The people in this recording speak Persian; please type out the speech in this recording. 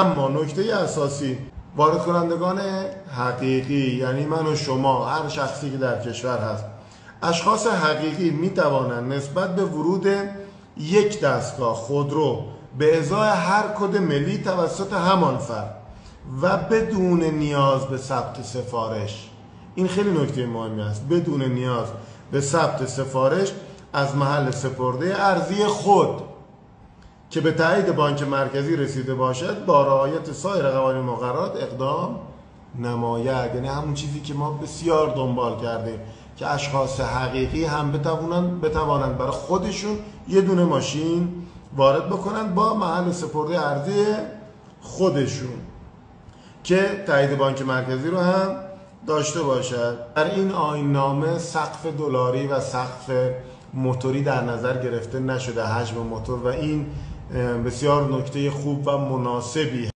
اما نکته اساسی، وارد کنندگان حقیقی یعنی من و شما، هر شخصی که در کشور هست، اشخاص حقیقی می توانند نسبت به ورود یک دستگاه خودرو به ازای هر کد ملی توسط همان فرد و بدون نیاز به ثبت سفارش، این خیلی نکته مهمی است، بدون نیاز به ثبت سفارش از محل سپرده ارضی خود که به تایید بانک مرکزی رسیده باشد با رعایت سایر قوانین مقررات اقدام نماید. یعنی همون چیزی که ما بسیار دنبال کردیم که اشخاص حقیقی هم بتوانند برای خودشون یه دونه ماشین وارد بکنند با محل سپرده ارضی خودشون که تایید بانک مرکزی رو هم داشته باشد. در این آیین‌نامه سقف دلاری و سقف موتوری در نظر گرفته نشده، حجم موتور، و این بسیار نکته خوب و مناسبی